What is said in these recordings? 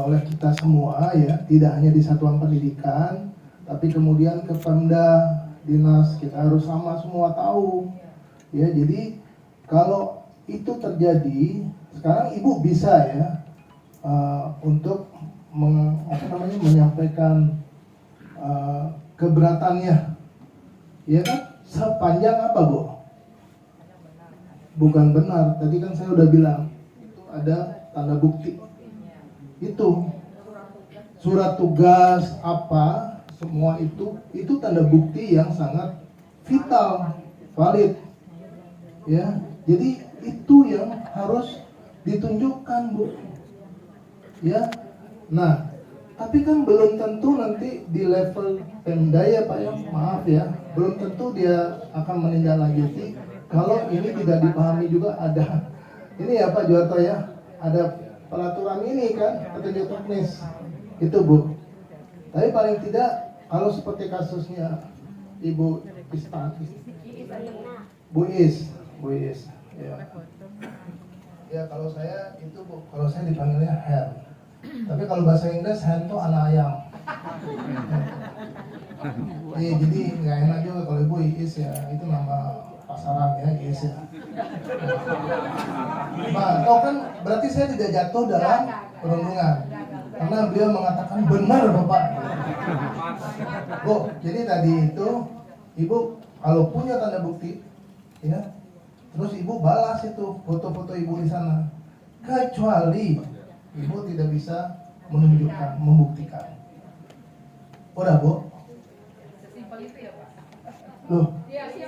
oleh kita semua ya, tidak hanya di satuan pendidikan, tapi kemudian ke Pemda, dinas, kita harus sama semua tahu ya. Jadi kalau itu terjadi, sekarang ibu bisa ya untuk menyampaikan keberatannya, ya kan? Sepanjang apa, Bu? Bukan benar. Tadi kan saya udah bilang itu ada tanda bukti. Itu surat tugas apa, semua itu tanda bukti yang sangat vital, valid. Ya, jadi itu yang harus ditunjukkan, Bu. Ya. Nah, tapi kan belum tentu nanti di level Pemda ya Pak ya, maaf ya, belum tentu dia akan menindaklanjuti kalau ini tidak dipahami juga ada. Ini ya Pak Juwarto ya, ada peraturan ini kan, petunjuk teknis. Itu Bu. Tapi paling tidak kalau seperti kasusnya Ibu Istan, Bu Is, ya. Ya kalau saya itu Bu, kalau saya dipanggilnya Hen. Tapi kalau bahasa Inggris Hen itu anak ayam. Jadi nggak enak juga kalau Ibu Is ya, itu nama pasaran ya, Is ya. Nah, oh kan berarti saya tidak jatuh dalam perundungan. Karena beliau mengatakan benar Bapak. Bu, jadi tadi itu Ibu kalau punya tanda bukti ya, terus Ibu balas itu foto-foto Ibu di sana. Kecuali Ibu tidak bisa menunjukkan, membuktikan. Udah Bu? Sesimpel itu ya Pak? Loh,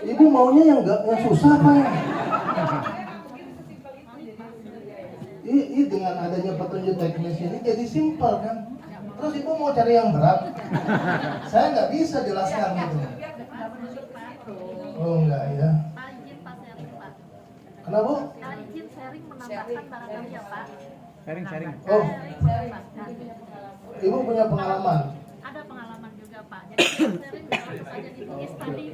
Ibu maunya yang susah apa ya? Ini dengan adanya petunjuk teknis ini jadi simpel kan? Terus Ibu mau cari yang berat? Saya nggak bisa jelaskan gitu. Oh enggak ya? Kenapa? Izin sharing menambahkan barangkali ya Pak. Sharing. Oh, Ibu punya pengalaman? Ada pengalaman juga Pak. Jadi sharing tentu saja ditulis tadi.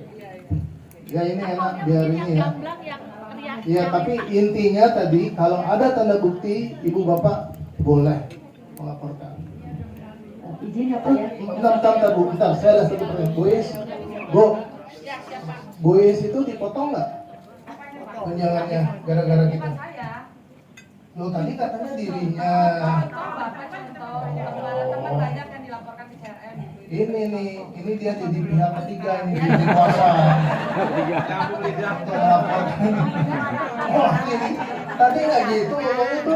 Ya ini enak biar ini ya. Gamblang yang teriak. Iya, tapi intinya tadi kalau ada tanda bukti, Ibu Bapak boleh melaporkan. Izin ya Pak ya. Bentar Bu, bentar. Saya ada satu pertanyaan. Bu Is itu dipotong nggak? Tunjangannya gara-gara gitu. Loh tadi katanya dirinya. Teman banyak yang dilaporkan ke CRM. Ini dia jadi pihak ketiga ini di kuasa. Wah ini tadi nggak gitu ngomong itu.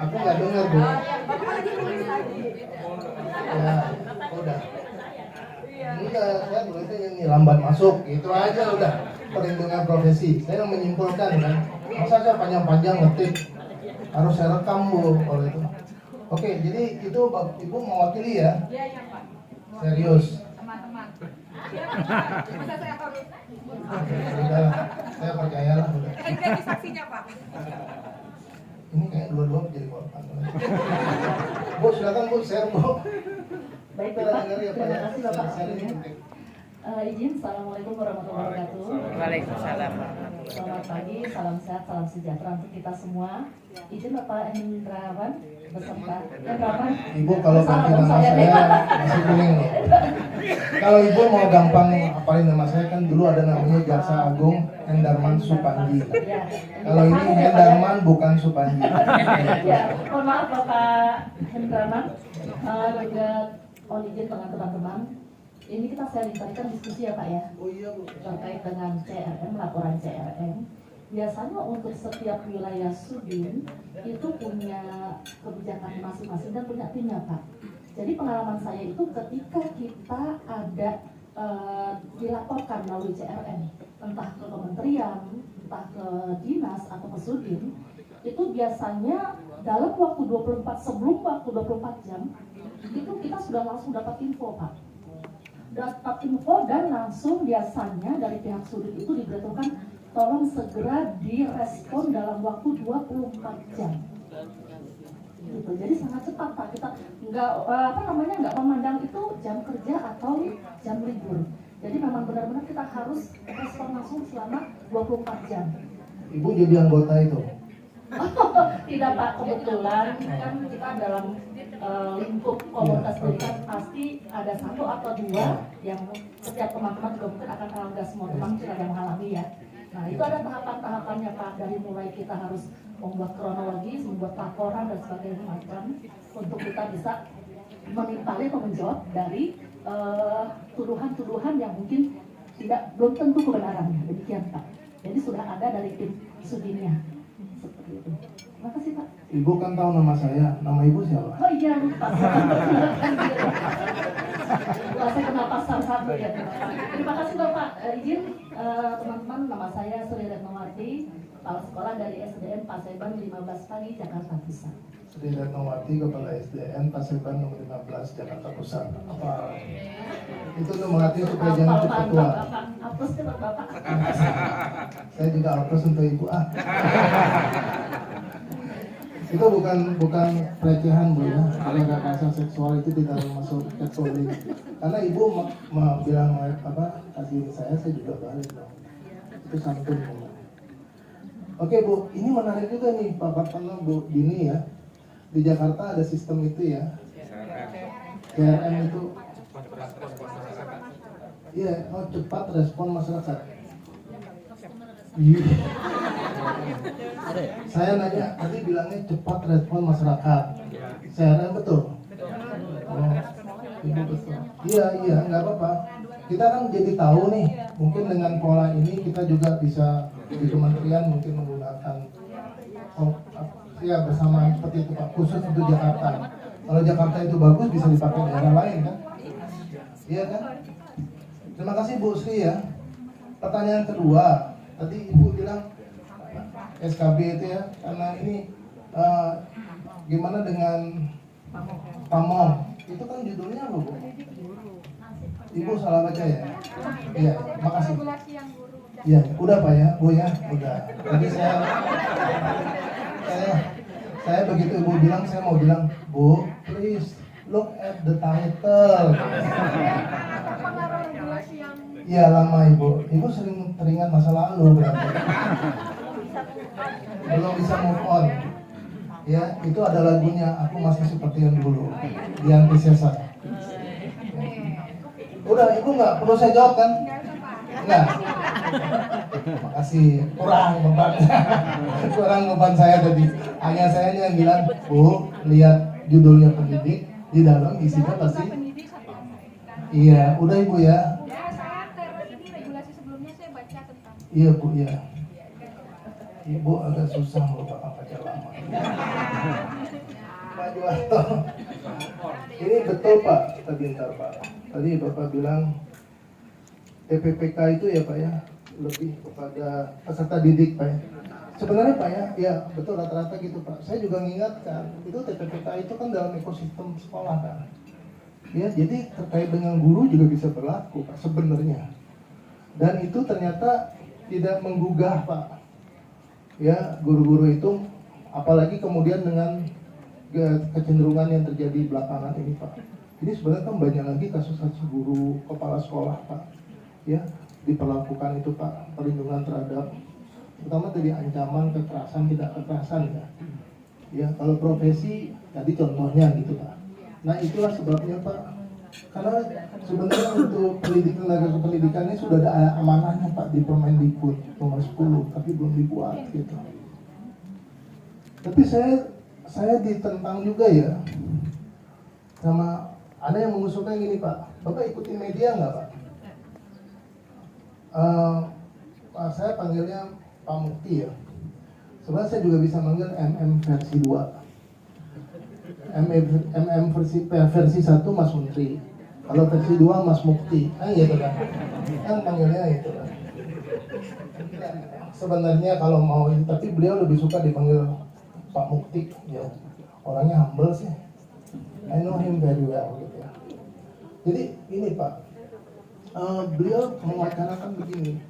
Aku nggak dengar Bu. Ya, udah. Enggak, saya tulisnya ini lambat masuk, itu aja udah. Perlindungan profesi. Saya menyimpulkan kan. Masa saya panjang-panjang ngetik, harus saya rekam Bu kalau itu. Oke, jadi itu Ibu mewakili ya? Iya Pak. Serius. Teman-teman. Masa saya harus? Sudah, saya percayalah udah. Jadi saksinya Pak. Ini kayak dua-dua jadi korban. Bu, silakan Bu, share Bu. Baik Kita Bapak, dengar ya Pak terima ya. kasih Bapak. Share ini penting. Izin, Assalamualaikum warahmatullahi wabarakatuh. Waalaikumsalam. Selamat pagi, salam sehat, salam sejahtera untuk kita semua. Izin Bapak Hendrawan beserta Hendrawan. Ibu kalau ganti nama saya masih kuning loh. Kalau Ibu mau gampang apalin nama saya kan dulu ada namanya Jaksa Agung Hendarman Supandi. Kalau ini Hendarman bukan Supandi. Ya, mohon maaf Bapak Hendrawan. Juga mohon izin dengan teman-teman. Ini kita sharing tadi kan diskusi ya Pak ya. Oh iya Bu. Terkait dengan CRM, laporan CRM. Biasanya untuk setiap wilayah Sudin itu punya kebijakan masing-masing dan punya timnya Pak. Jadi pengalaman saya itu ketika kita ada dilaporkan melalui CRM, entah ke kementerian, entah ke dinas atau ke Sudin, itu biasanya dalam waktu 24 sebelum waktu 24 jam itu kita sudah langsung dapat info Pak. Dapat info dan langsung biasanya dari pihak Sudin itu diberitahukan tolong segera direspon dalam waktu 24 jam. Gitu. Jadi sangat cepat Pak. Kita nggak memandang itu jam kerja atau jam libur. Jadi memang benar-benar kita harus respon langsung selama 24 jam. Ibu jadi anggota itu. Tidak Pak, kebetulan kan kita dalam lingkup komunitas pendidikan pasti ada satu atau dua yang setiap teman-teman juga mungkin akan nggak semua teman mungkin ada yang mengalami ya. Nah itu ada tahapan-tahapannya Pak, dari mulai kita harus membuat kronologis, membuat laporan dan sebagainya macam untuk kita bisa menimpali atau menjawab dari tuduhan-tuduhan yang mungkin belum tentu kebenarannya, demikian Pak. Jadi sudah ada dari tim Sudinnya seperti itu. Terima kasih Pak. Ibu kan tahu nama saya, nama ibu siapa? Oh iya lupa. Saya kenal pasar satu ya. Terima kasih Bapak. Izin teman-teman, nama saya Sri Retnowati, kepala sekolah dari SDN Paseban 15 Pagi, Jakarta Pusat. Sri Retnowati, kepala SDN Paseban nomor 15 Jakarta Pusat. Apa? Itu tuh melatih supaya jangan cepat tua. Hapus ke Bapak. Saya juga hapus untuk ibu Itu bukan pelecehan Bu ya. Kalau kekerasan seksual itu tidak masuk kategori. Karena ibu bilang kasih saya juga balik dong. Itu santun Bu. Oke Bu, ini menarik juga nih Pak karena Bu Dini ya. Di Jakarta ada sistem itu ya. CRM itu. Iya, cepat respon masyarakat. Iya. Saya nanya, tadi bilangnya cepat respon masyarakat. CRM betul? Oh, itu betul. Iya, nggak apa-apa. Kita kan jadi tahu nih, mungkin dengan pola ini kita juga bisa di kementerian mungkin menggunakan bersama seperti itu Pak, khusus untuk Jakarta. Kalau Jakarta itu bagus bisa dipakai daerah lain kan? Iya kan? Terima kasih Bu Sri ya. Pertanyaan kedua, tadi Ibu bilang SKB itu ya, karena ini gimana dengan PAMONG? Itu kan judulnya apa Bu? Ibu salah baca ya? Iya, makasih. Iya, udah Pak ya, Bu ya, udah. Jadi saya begitu Ibu bilang, saya mau bilang, Bu, please look at the title. Iya lama Ibu sering teringat masa lalu berarti. Belum bisa move on. Ya, itu ada lagunya, aku masih seperti yang dulu. Dian Piscesa. Udah, Ibu nggak perlu saya jawab kan? Enggak. Makasih, kurang beban saya tadi. Hanya saya yang bilang, Bu, lihat judulnya pendidik, di dalam isinya pasti. Iya, udah Ibu ya. Iya Bu, ya. Ibu agak susah melupakan pacar lama. Pak Juwarto, ini betul Pak, kita bintar Pak. Tadi Bapak bilang TPPK itu ya Pak ya, lebih kepada peserta didik Pak ya. Sebenarnya Pak ya betul rata-rata gitu Pak. Saya juga mengingatkan, itu TPPK itu kan dalam ekosistem sekolah kan. Ya, jadi terkait dengan guru juga bisa berlaku Pak sebenarnya. Dan itu ternyata tidak menggugah Pak, ya guru-guru itu, apalagi kemudian dengan kecenderungan yang terjadi belakangan ini Pak. Ini sebenarnya kan banyak lagi kasus-kasus guru kepala sekolah Pak, ya diperlakukan itu Pak, perlindungan terhadap, terutama dari ancaman kekerasan tidak kekerasan ya. Ya kalau profesi tadi contohnya gitu Pak. Nah itulah sebabnya Pak. Karena sebenarnya untuk tenaga kependidikan ini sudah ada amanahnya Pak di Permendikbud nomor 10, tapi belum dibuat gitu. Tapi saya ditentang juga ya sama ada yang mengusulkan gini Pak, Bapak ikutin media nggak Pak? Saya panggilnya Pak Mukti ya. Sebenarnya saya juga bisa manggil MM versi 2. MM versi 1 Mas Menteri, kalau versi 2 Mas Mukti, gitu kan panggilnya itu kan. Sebenarnya kalau mau ini, tapi beliau lebih suka dipanggil Pak Mukti ya, orangnya humble sih, I know him very well gitu ya. Jadi ini Pak, beliau mewacanakan begini,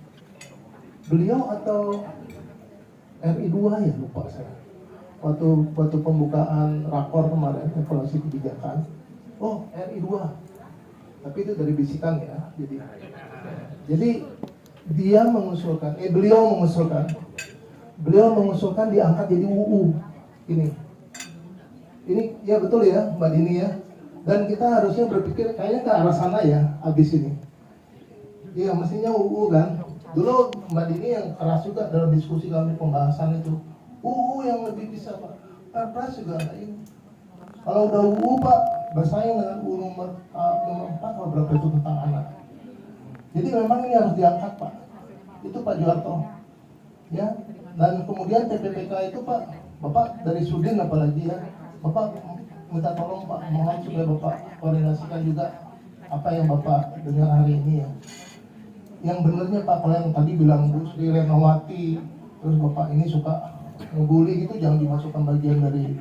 beliau atau RI2 ya lupa saya. Waktu pembukaan rakor kemarin evaluasi kebijakan, oh RI 2, tapi itu dari bisikan ya. Jadi dia mengusulkan, beliau mengusulkan beliau mengusulkan diangkat jadi UU. Ini ya betul ya Mbak Dini ya. Dan kita harusnya berpikir kayaknya ke arah sana ya habis ini. Iya mestinya UU kan. Dulu Mbak Dini yang keras juga dalam diskusi kami pembahasan itu. UU yang lebih bisa Pak. Perpres juga ada ini. Kalau udah UU Pak bersaing dengan UU nomor 4 atau berapa itu tentang anak. Jadi memang ini harus diangkat Pak. Itu Pak Juwarto. Ya. Dan kemudian TPPK itu Pak, Bapak dari Sudin apalagi ya. Bapak minta tolong Pak, mohon supaya Bapak koordinasikan juga apa yang Bapak dengar hari ini ya. Yang benernya Pak, kalau yang tadi bilang Bu Sri Renowati, terus Bapak ini suka ngebully itu jangan dimasukkan bagian dari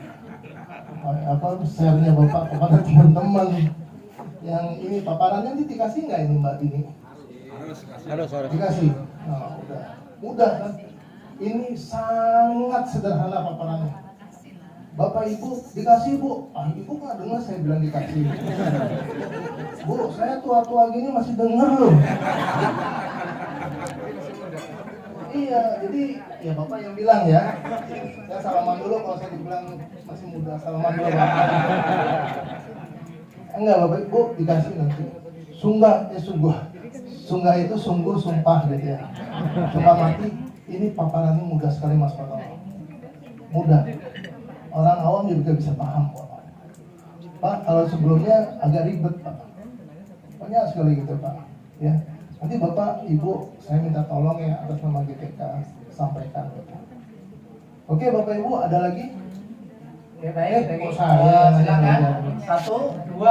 share-nya Bapak kepada teman-teman. Yang ini paparannya nanti dikasih nggak ini Mbak Dini? Harus. Dikasih. Nah, mudah kan? Ini sangat sederhana paparannya. Bapak Ibu dikasih Bu, Ibu nggak dengar saya bilang dikasih. Bu, saya tua-tua gini masih denger loh. Iya, jadi ya Bapak yang bilang ya. Saya salaman dulu kalau saya dibilang masih muda, salaman dulu Bapak. Enggak Bapak Ibu dikasih nanti. Sunggah itu sungguh sumpah gitu ya. Sumpah mati. Ini paparannya mudah sekali Mas Pak. Mudah. Orang awam juga bisa paham Pak. Kalau sebelumnya agak ribet Pak. Banyak sekali gitu Pak. Ya. Nanti Bapak, Ibu, saya minta tolong ya atas nama GTK sampaikan. Oke Bapak Ibu, ada lagi? Oke, baik. Saya Silakan. 1, 2.